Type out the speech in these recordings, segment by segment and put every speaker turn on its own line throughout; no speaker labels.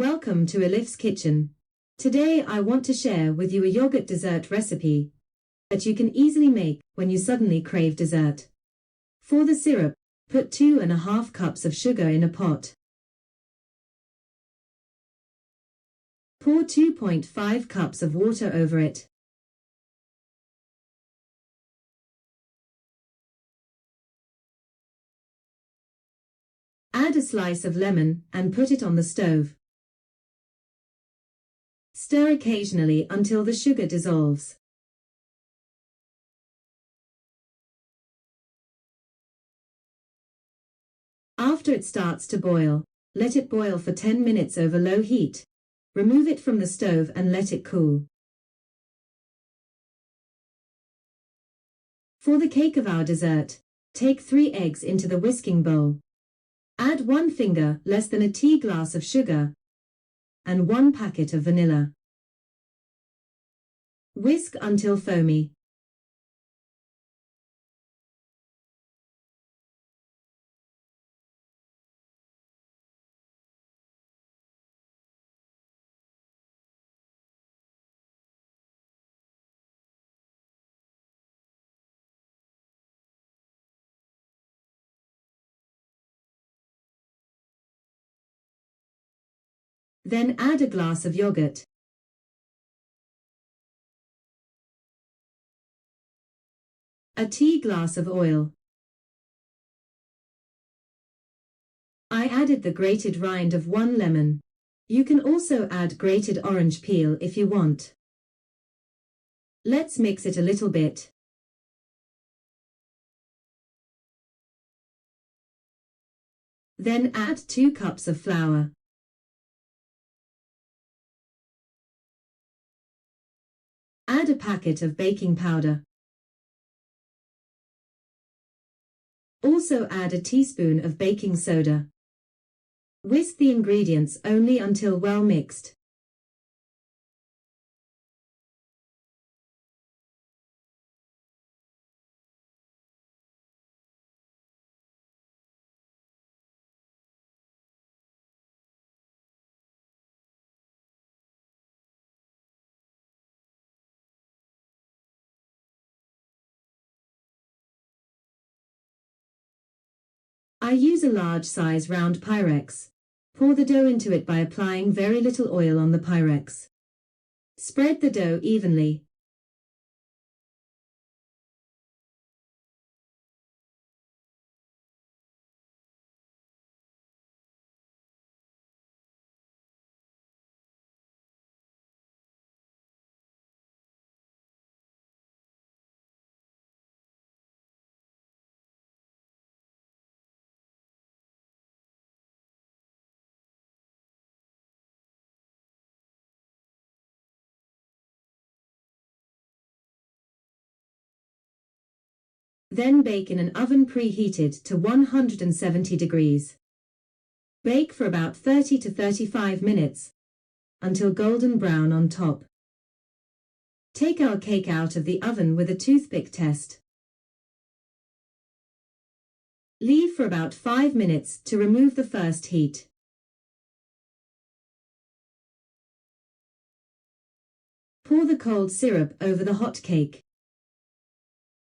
Welcome to Elif's Kitchen. Today I want to share with you a yogurt dessert recipe that you can easily make when you suddenly crave dessert. For the syrup, put 2½ cups of sugar in a pot. Pour 2.5 cups of water over it. Add a slice of lemon and put it on the stove. Stir occasionally until the sugar dissolves. After it starts to boil, let it boil for 10 minutes over low heat. Remove it from the stove and let it cool. For the cake of our dessert, take 3 eggs into the whisking bowl. Add 1 finger less than a tea glass of sugar and 1 packet of vanilla. Whisk until foamy. Then add a glass of yogurt. A tea glass of oil. I added the grated rind of 1 lemon. You can also add grated orange peel if you want. Let's mix it a little bit. Then add 2 cups of flour. Add a packet of baking powder. Also add a teaspoon of baking soda. Whisk the ingredients only until well mixed. I use a large size round Pyrex. Pour the dough into it by applying very little oil on the Pyrex. Spread the dough evenly. Then bake in an oven preheated to 170 degrees. Bake for about 30 to 35 minutes, until golden brown on top. Take our cake out of the oven with a toothpick test. Leave for about 5 minutes to remove the first heat. Pour the cold syrup over the hot cake.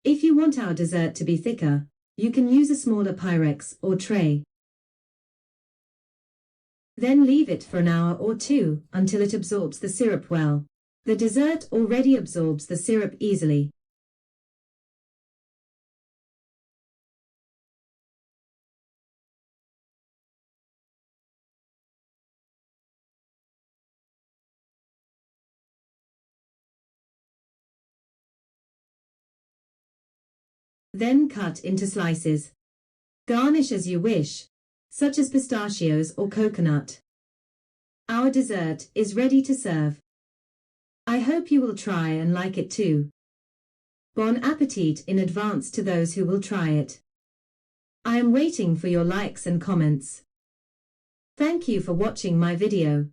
If you want our dessert to be thicker, you can use a smaller Pyrex or tray. Then leave it for an hour or 2 until it absorbs the syrup well. The dessert already absorbs the syrup easily. Then cut into slices. Garnish as you wish, such as pistachios or coconut. Our dessert is ready to serve. I hope you will try and like it too. Bon appetit in advance to those who will try it. I am waiting for your likes and comments. Thank you for watching my video.